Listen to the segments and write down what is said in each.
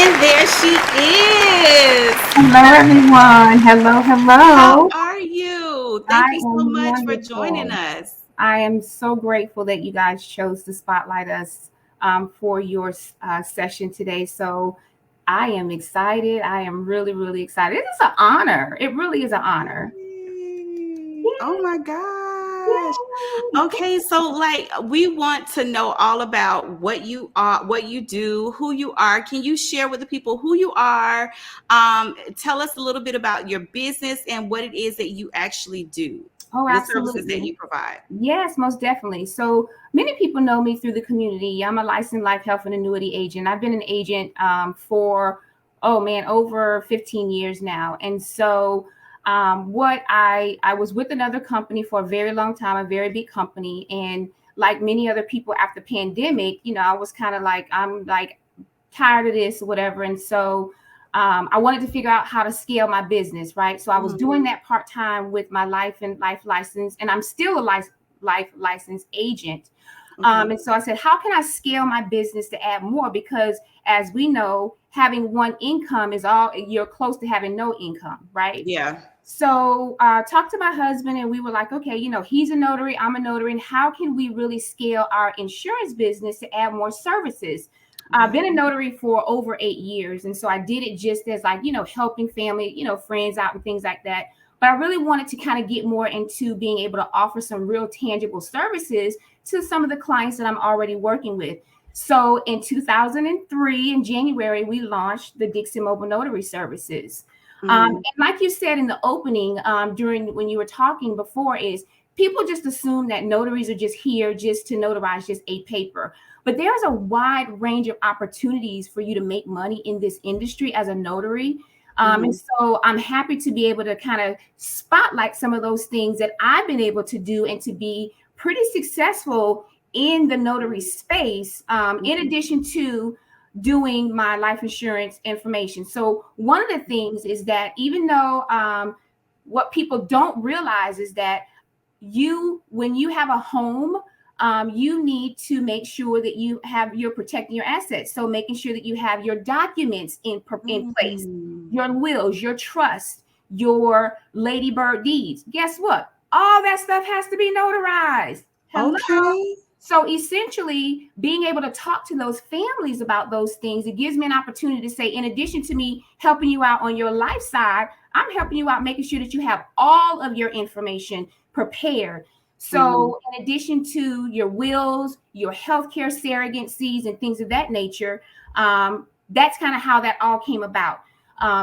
And there she is. Hello, everyone. Hello, How hello. are you? I Thank you so am much for joining wonderful. us. I am so grateful that you guys chose to spotlight us for your session today. So I am excited. I am really, really excited. It is an honor. It really is an honor. Yay. Oh my Yay, gosh. yay. Okay, so like we want to know all about what you are, what you do, who you are. Can you share with the people who you are? Tell us a little bit about your business and what it is that you actually do, Oh, the services that absolutely. you provide. Yes, most definitely. So many people know me through the community. I'm a licensed life, health, and annuity agent. I've been an agent for, oh man, over 15 years now. And so what I was with another company for a very long time, a very big company. And like many other people after pandemic, I was kind of like, I'm like tired of this or whatever. And so I wanted to figure out how to scale my business, right? So I was Mhm. doing that part time with my life license, and I'm still a life license agent. Okay. And so I said, how can I scale my business to add more? Because as we know, having one income is all you're close to having no income, right? Yeah. So talked to my husband, and we were like, okay, he's a notary, I'm a notary, and how can we really scale our insurance business to add more services? I've been a Wow. notary for over 8 years, and so I did it just as like helping family, friends out and things like that. But I really wanted to kind of get more into being able to offer some real tangible services to some of the clients that I'm already working with. So in 2003, in January, we launched the Dixon Mobile Notary Services. And Mhm. like you said in the opening, during when you were talking before, is people just assume that notaries are just here just to notarize just a paper. But there's a wide range of opportunities for you to make money in this industry as a notary. And Mhm. so I'm happy to be able to kind of spotlight some of those things that I've been able to do and to be pretty successful in the notary space, in Mhm. addition to doing my life insurance information. So one of the things is that even though what people don't realize is that when you have a home, you need to make sure that you're protecting your assets. So making sure that you have your documents in place, Mm. your wills, your trust, your ladybird deeds. Guess what? All that stuff has to be notarized. Hello. Okay. So essentially, being able to talk to those families about those things, it gives me an opportunity to say, in addition to me helping you out on your life side, I'm helping you out making sure that you have all of your information prepared. Mhm. So, in addition to your wills, your healthcare surrogacies, and things of that nature, that's kind of how that all came about.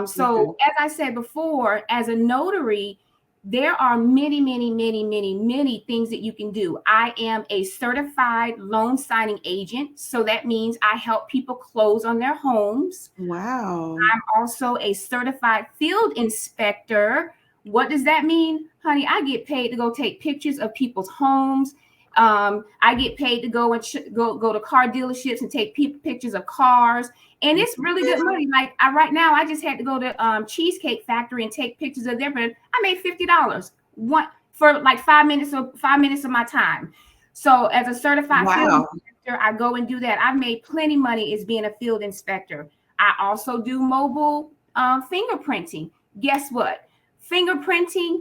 So, Okay. as I said before, as a notary, there are many, many, many, many, many things that you can do. I am a certified loan signing agent. So that means I help people close on their homes. Wow. I'm also a certified field inspector. What does that mean? Honey, I get paid to go take pictures of people's homes. I get paid to go and go to car dealerships and take pictures of cars, and it's really good money. Like right now, I just had to go to Cheesecake Factory and take pictures of their bread. I made $50 one for like 5 minutes of my time. So as a certified field Wow. inspector, I go and do that. I've made plenty money as being a field inspector. I also do mobile fingerprinting. Guess what? Fingerprinting,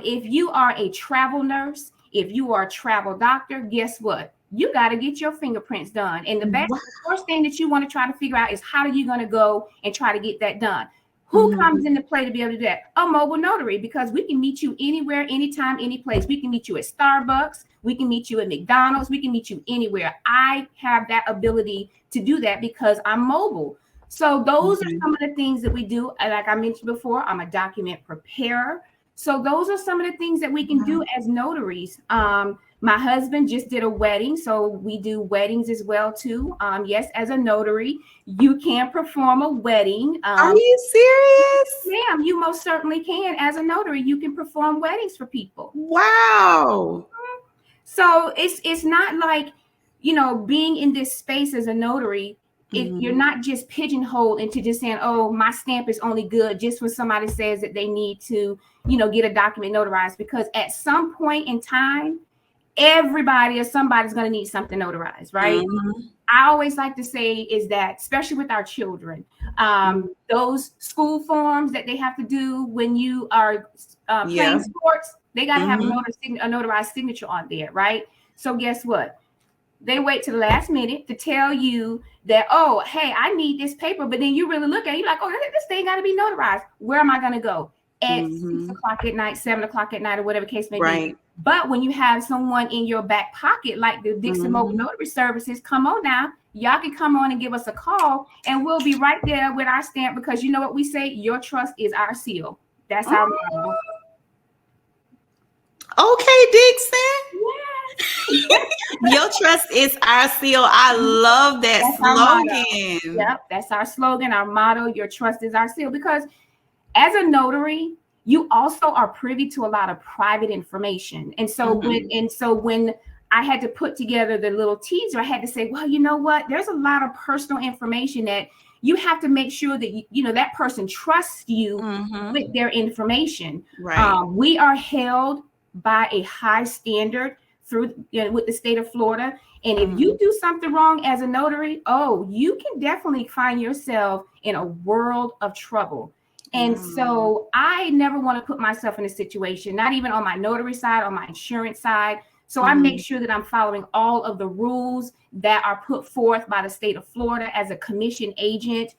if you are a travel nurse, if you are a travel doctor, guess what? You got to get your fingerprints done. And Wow. the first thing that you want to try to figure out is how are you going to go and try to get that done? Who Mhm. comes into play to be able to do that? A mobile notary, because we can meet you anywhere, anytime, any place. We can meet you at Starbucks. We can meet you at McDonald's. We can meet you anywhere. I have that ability to do that because I'm mobile. So those are Okay. some of the things that we do. Like I mentioned before, I'm a document preparer. So those are some of the things that we can do Wow. as notaries. My husband just did a wedding, so we do weddings as well too. Yes, as a notary, you can perform a wedding. Are you serious? Ma'am, you most certainly can. As a notary, you can perform weddings for people. Wow. So it's not like, being in this space as a notary, if you're Mhm. not just pigeonholed into just saying, oh, my stamp is only good just when somebody says that they need to, get a document notarized. Because at some point in time, everybody or somebody's going to need something notarized, right? Mm-hmm. I always like to say is that, especially with our children, those school forms that they have to do when you are playing sports, they got to have a notarized signature on there, right? So guess what? They wait to the last minute to tell you that, oh, hey, I need this paper. But then you really look at it, you're like, oh, this thing got to be notarized. Where am I going to go? At 6 o'clock at night, 7 o'clock at night, or whatever case may be. But when you have someone in your back pocket, like the Dixon Mobile Notary Services, come on now, y'all can come on and give us a call, and we'll be right there with our stamp, because you know what we say, your trust is our seal. That's our motto. Okay, Dixon. Yes. Your trust is our seal. I love that slogan. Yep, that's our slogan, our motto. Your trust is our seal. Because as a notary, you also are privy to a lot of private information. And so when I had to put together the little teaser, I had to say, well, you know what? There's a lot of personal information that you have to make sure that you know that person trusts you with their information. Right. We are held by a high standard through with the state of Florida. And if you do something wrong as a notary, you can definitely find yourself in a world of trouble. And so I never want to put myself in a situation, not even on my notary side, on my insurance side. So I make sure that I'm following all of the rules that are put forth by the state of Florida as a commission agent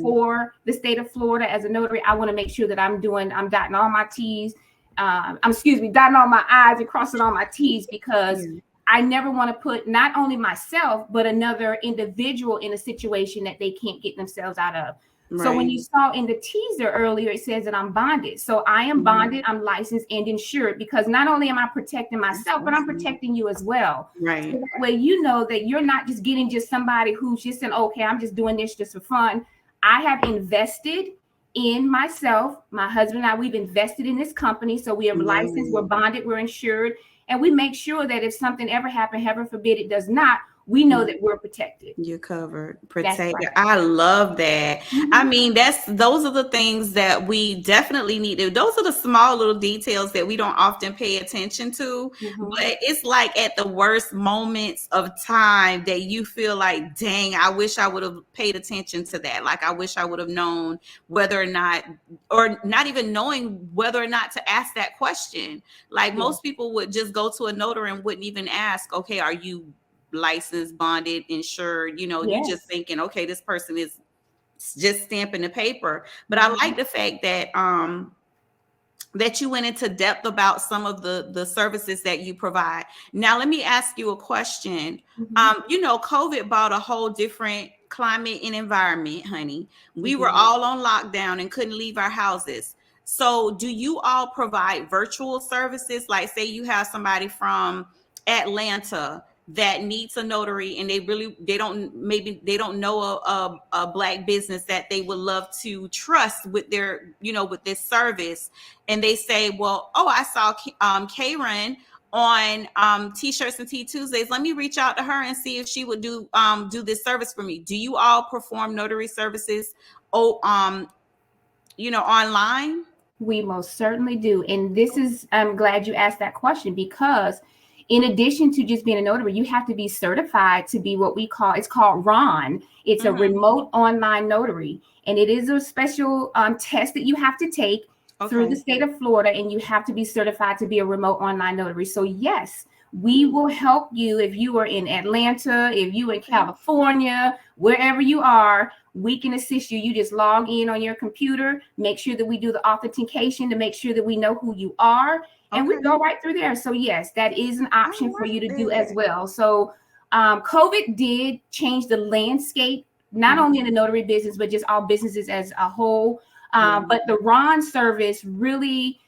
for the state of Florida as a notary. I want to make sure that I'm dotting all my T's. Dotting all my I's and crossing all my T's, because I never want to put not only myself, but another individual in a situation that they can't get themselves out of. Right. So when you saw in the teaser earlier, it says that I'm bonded. So I am bonded, I'm licensed and insured, because not only am I protecting myself, but I'm protecting you as well. Right. So that way you know that you're not just getting just somebody who's just saying, okay, I'm just doing this just for fun. I have invested in myself. My husband and I, we've invested in this company. So we are licensed, we're bonded, we're insured, and we make sure that if something ever happened, heaven forbid it does not, we know that we're protected. You're covered, protected. Right. I love that. I mean, those are the things that we definitely need to. Those are the small little details that we don't often pay attention to. But it's like at the worst moments of time that you feel like, dang, I wish I would have paid attention to that. Like, I wish I would have known whether or not, or not even knowing whether or not to ask that question. Like most people would just go to a notary and wouldn't even ask, okay, are you licensed, bonded, insured? You just thinking, okay, this person is just stamping the paper. But I like the fact that that you went into depth about some of the services that you provide. Now let me ask you a question. COVID brought a whole different climate and environment, honey. We were all on lockdown and couldn't leave our houses. So do you all provide virtual services? Like, say you have somebody from Atlanta that needs a notary, and they don't know a Black business that they would love to trust with their, with this service. And they say, well, I saw Karon on T-shirts and Tea Tuesdays. Let me reach out to her and see if she would do this service for me. Do you all perform notary services online? We most certainly do. And I'm glad you asked that question, because in addition to just being a notary, you have to be certified to be what it's called RON. It's a remote online notary. And it is a special test that you have to take through the state of Florida, and you have to be certified to be a remote online notary. So yes, we will help you if you are in Atlanta, if you in California, wherever you are, we can assist you. You just log in on your computer, make sure that we do the authentication to make sure that we know who you are. And we go right through there. So yes, that is an option for you to do as well. So COVID did change the landscape, not only in the notary business, but just all businesses as a whole. But the RON service really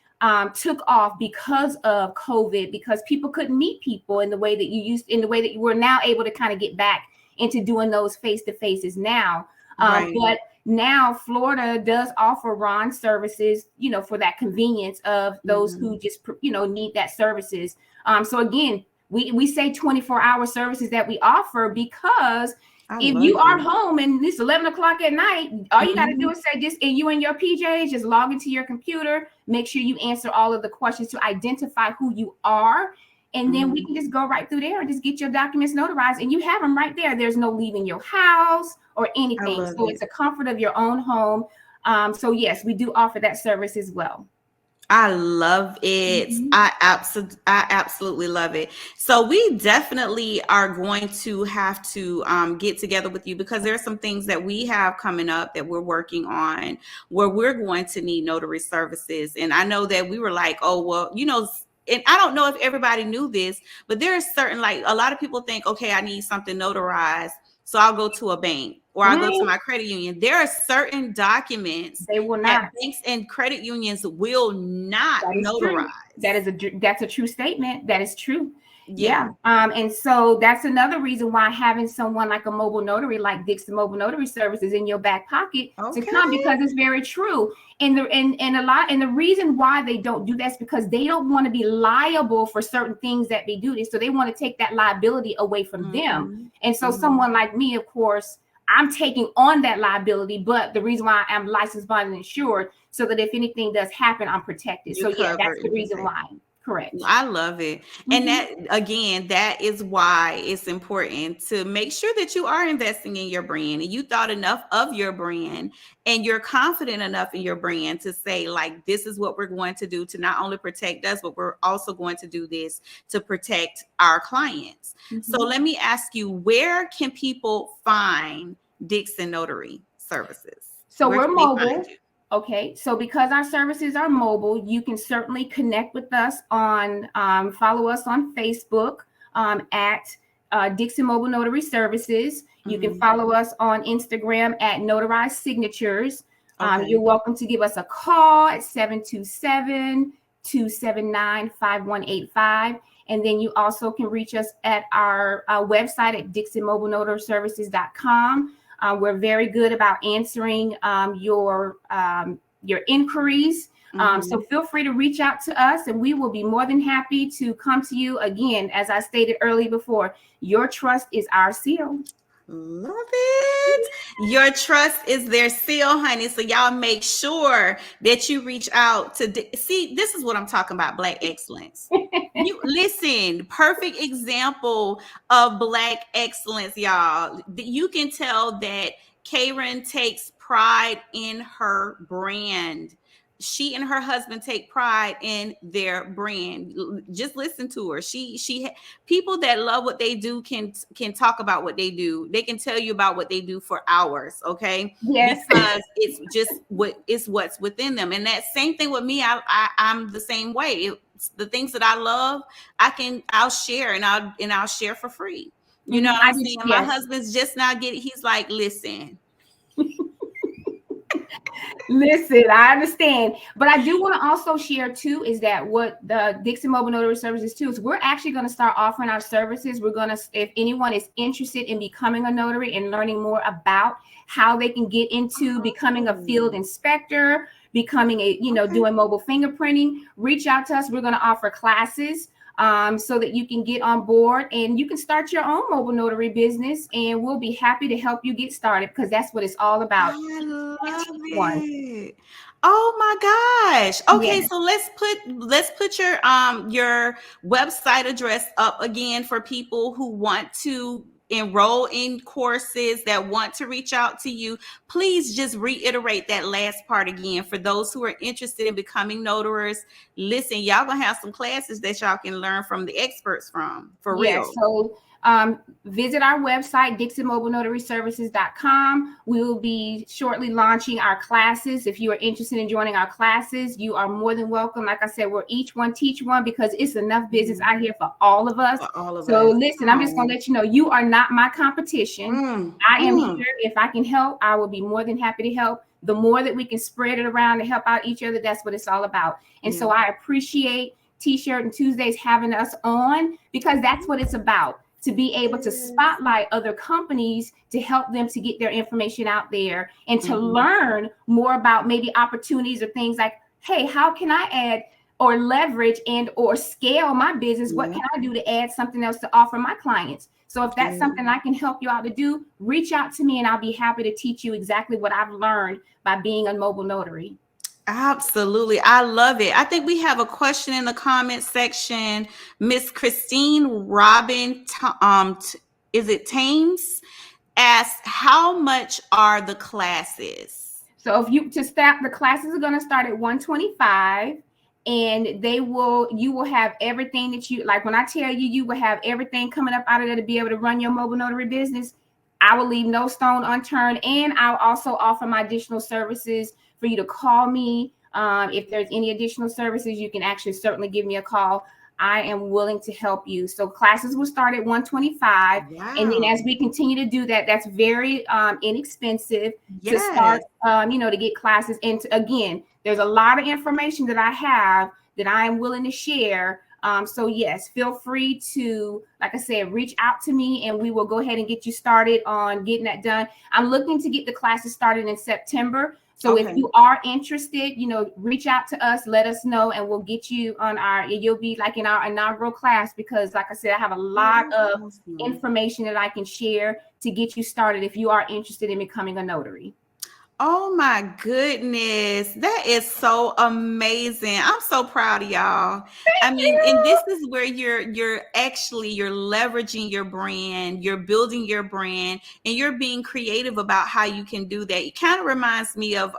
took off because of COVID, because people couldn't meet people in the way that you were now able to kind of get back into doing those face-to-faces now. But now Florida does offer RON services, for that convenience of those who just, need that services. So again, we say 24-hour services that we offer, because if you are home and it's 11 o'clock at night, all you got to do is say this, and you in your PJs, just log into your computer, make sure you answer all of the questions to identify who you are. And then we can just go right through there and just get your documents notarized, and you have them right there. There's no leaving your house or I anything. love So it. it's a comfort of your own home. So yes, we do offer that service as well. I love it. Mhm. I absolutely love it. So we definitely are going to have to get together with you, because there are some things that we have coming up that we're working on where we're going to need notary services. And I know that we were like, oh, well, and I don't know if everybody knew this, but there are certain, like, a lot of people think, okay, I need something notarized, so I'll go to a bank or I'll go to my credit union. There are certain documents They will that not. banks and credit unions will not That is notarize. true. That's a true statement. That is true. Yeah. Yeah. And so that's another reason why having someone like a mobile notary, like Dixon Mobile Notary Services, in your back pocket to come, Okay. because it's very true. And the reason why they don't do that is because they don't want to be liable for certain things that they do this. So they want to take that liability away from them. And so someone like me, of course, I'm taking on that liability, but the reason why I'm licensed, bonded, and insured, so that if anything does happen, I'm protected. You're So yeah, that's covered the and reason protected. why. Correct. I love it. And that, again, that is why it's important to make sure that you are investing in your brand and you thought enough of your brand and you're confident enough in your brand to say, like, this is what we're going to do to not only protect us, but we're also going to do this to protect our clients. So let me ask you, where can people find Dixon Notary Services? So Where we're can they find mobile. you? Okay, so because our services are mobile, you can certainly connect with us on, follow us on Facebook at Dixon Mobile Notary Services. You can follow us on Instagram at Notarized Signatures. You're welcome to give us a call at 727-279-5185. And then you also can reach us at our website at DixonMobileNotaryServices.com. We're very good about answering your inquiries. So feel free to reach out to us, and we will be more than happy to come to you. Again, as I stated earlier before, your trust is our seal. Love it. Your trust is their seal, honey. So y'all make sure that you reach out to see. This is what I'm talking about. Black excellence. You listen. Perfect example of Black excellence, y'all. You can tell that Karon takes pride in her brand. She and her husband take pride in their brand. Just listen to her. She people that love what they do can talk about what they do. They can tell you about what they do for hours, okay? Yes. Because it's just what's within them. And that same thing with me. I'm the same way. The things that I love, I'll share, and I'll share for free. You know what I'm saying? My Yes. husband's just now getting. He's like, listen. Listen, I understand, but I do want to also share too is that what the Dixon Mobile Notary Services too is we're actually going to start offering our services. We're going to, if anyone is interested in becoming a notary and learning more about how they can get into becoming a field inspector, becoming doing mobile fingerprinting, reach out to us. We're going to offer classes. So that you can get on board and you can start your own mobile notary business, and we'll be happy to help you get started, because that's what it's all about. I love it. Oh my gosh. Okay, Yes. so let's put your website address up again for people who want to enroll in courses, that want to reach out to you. Please just reiterate that last part again for those who are interested in becoming notaries. Listen, y'all gonna have some classes that y'all can learn from the experts from, for real. So visit our website, DixonMobileNotaryServices.com. We will be shortly launching our classes. If you are interested in joining our classes, you are more than welcome. Like I said, we're each one teach one, because it's enough business out here for all of us. For all of so us. Listen, I'm just going to let you know, you are not my competition. I am here. If I can help, I will be more than happy to help. The more that we can spread it around and help out each other, that's what it's all about. And so I appreciate T-Shirt and Tuesdays having us on, because that's what it's about. To be able to spotlight other companies, to help them to get their information out there, and to learn more about maybe opportunities or things like, hey, how can I add or leverage and or scale my business? What can I do to add something else to offer my clients? So if that's something I can help you out to do, reach out to me and I'll be happy to teach you exactly what I've learned by being a mobile notary. Absolutely. I love it. I think we have a question in the comment section. Miss Christine Robin, is it Thames, asked, how much are the classes? So if you to start, the classes are going to start at 125, and you will have everything that you like. When I tell you, you will have everything coming up out of there to be able to run your mobile notary business. I will leave no stone unturned, and I'll also offer my additional services for you to call me. If there's any additional services, you can actually certainly give me a call. I am willing to help you. So classes will start at 125. Wow. And then as we continue to do that, that's very inexpensive to Yes. start, to get classes. And again, there's a lot of information that I have that I am willing to share. So yes, feel free to, like I said, reach out to me and we will go ahead and get you started on getting that done. I'm looking to get the classes started in September. So if you are interested, reach out to us, let us know, and we'll get you on you'll be like in our inaugural class, because like I said, I have a lot of information that I can share to get you started if you are interested in becoming a notary. Oh my goodness. That is so amazing. I'm so proud of y'all. Thank you. And this is where you're leveraging your brand, you're building your brand, and you're being creative about how you can do that. It kind of reminds me of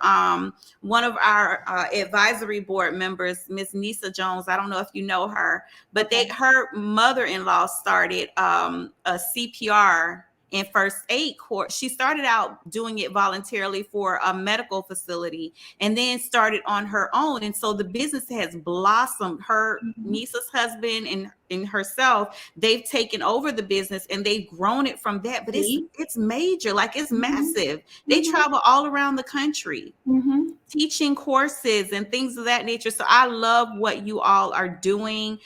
one of our advisory board members, Miss Nisa Jones. I don't know if you know her, but her mother-in-law started a CPR in first aid course. She started out doing it voluntarily for a medical facility and then started on her own. And so the business has blossomed. Her niece's husband and herself, they've taken over the business and they've grown it from that. But it's major, like it's massive. They travel all around the country. Teaching courses and things of that nature. So I love what you all are doing.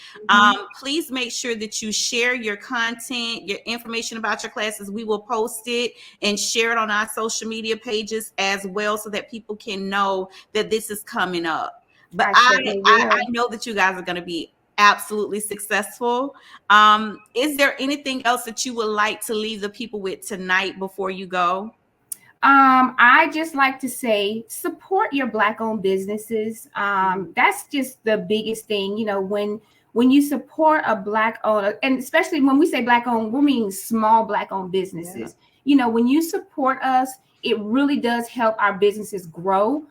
Please make sure that you share your content, your information about your classes. We will post it and share it on our social media pages as well, so that people can know that this is coming up. But I know that you guys are going to be absolutely successful. Is there anything else that you would like to leave the people with tonight before you go? I just like to say, support your Black-owned businesses. That's just the biggest thing. When you support a Black-owned, and especially when we say Black-owned, we mean small Black-owned businesses. When you support us, it really does help our businesses grow,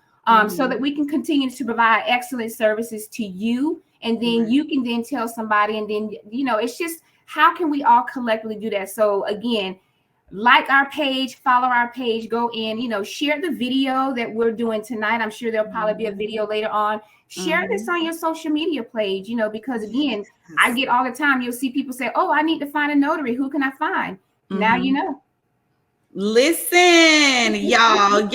so that we can continue to provide excellent services to you. And then you can then tell somebody, and then, it's just, how can we all collectively do that? So again, like our page, follow our page, go in, share the video that we're doing tonight. I'm sure there'll probably be a video later on. Share this on your social media page, because again, I get all the time, you'll see people say, oh, I need to find a notary. Who can I find? Now you know. Listen, y'all.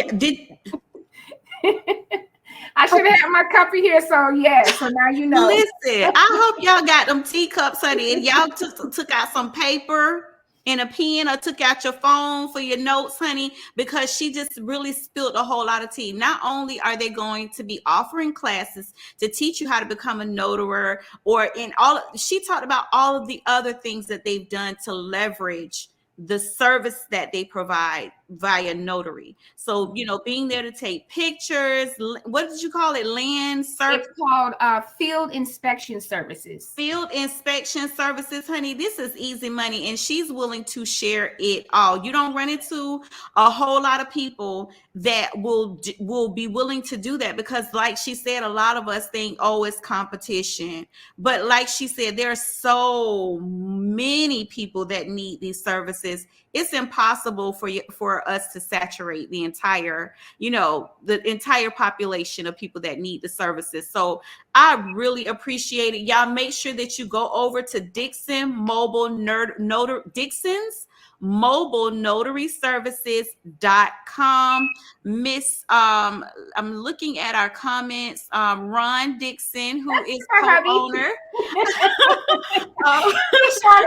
I should have had my copy here, so now you know. Listen, I hope y'all got them teacups, honey, and y'all took out some paper and a pen, or took out your phone for your notes, honey, because she just really spilled a whole lot of tea. Not only are they going to be offering classes to teach you how to become a notary, she talked about all of the other things that they've done to leverage the service that they provide via notary. So, being there to take pictures. What did you call it? It's called field inspection services. Field inspection services, honey. This is easy money, and she's willing to share it all. You don't run into a whole lot of people that will be willing to do that, because like she said, a lot of us think, oh, it's competition. But like she said, there are so many people that need these services. It's impossible for us to saturate the entire population of people that need the services. So I really appreciate it. Y'all make sure that you go over to Dixon's mobile notary services.com. Miss I'm looking at our comments. Ron Dixon, who is co-owner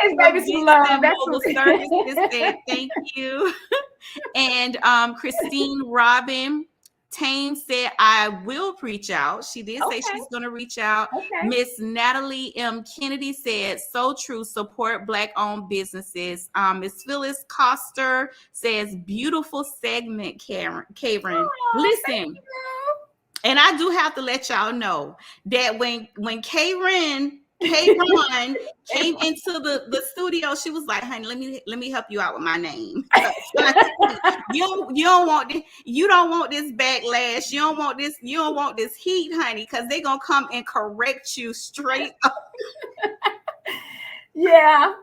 his baby some love. Mobile Services, said thank you. And Christine Robin Thames said, I will reach out. She did say she's going to reach out. Miss Natalie M. Kennedy said, so true, support Black-owned businesses. Miss Phyllis Coster says, beautiful segment, Karon. Listen, And I do have to let y'all know that when Karon came into the studio, she was like, "Honey, let me help you out with my name. You don't want this backlash. You don't want this heat, honey, because they're gonna come and correct you straight up." Yeah.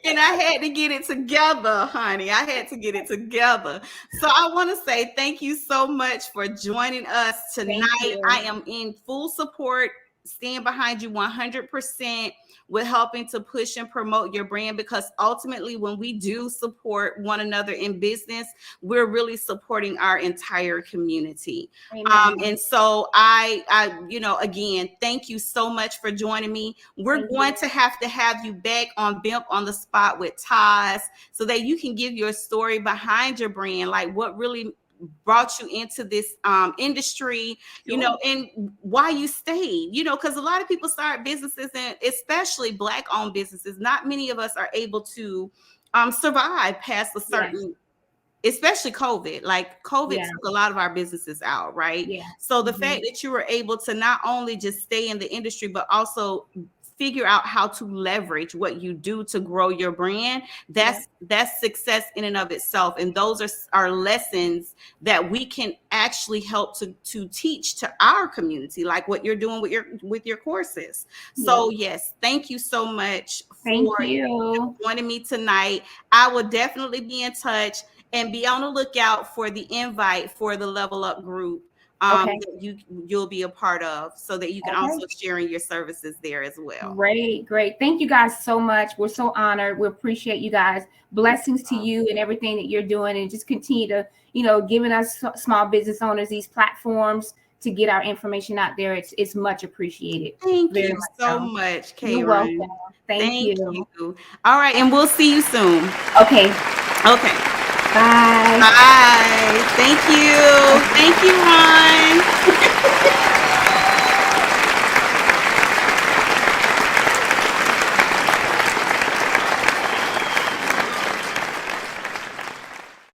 And I had to get it together, honey. I had to get it together. So I want to say thank you so much for joining us tonight. I am in full support, stand behind you 100% with helping to push and promote your brand, because ultimately when we do support one another in business, we're really supporting our entire community. And so again, thank you so much for joining me. We're going to have you back on BIMP on the Spot with Taz, so that you can give your story behind your brand, like what really brought you into this industry, and why you stayed, because a lot of people start businesses, and especially Black owned businesses, not many of us are able to survive past a certain, especially COVID. Like COVID took a lot of our businesses out, right? So the fact that you were able to not only just stay in the industry, but also figure out how to leverage what you do to grow your brand, that's success in and of itself. And those are lessons that we can actually help to teach to our community, like what you're doing with your courses. So yes, thank you so much for joining me tonight. I will definitely be in touch, and be on the lookout for the invite for the Level Up group that you'll be a part of, so that you can also share in your services there as well. Great. Thank you guys so much. We're so honored. We appreciate you guys. Blessings to you and everything that you're doing, and just continue to, giving us small business owners these platforms to get our information out there. It's much appreciated. Thank you so much, Karon. You're welcome. Thank you. All right, and we'll see you soon. Okay. Bye. Bye. Thank you.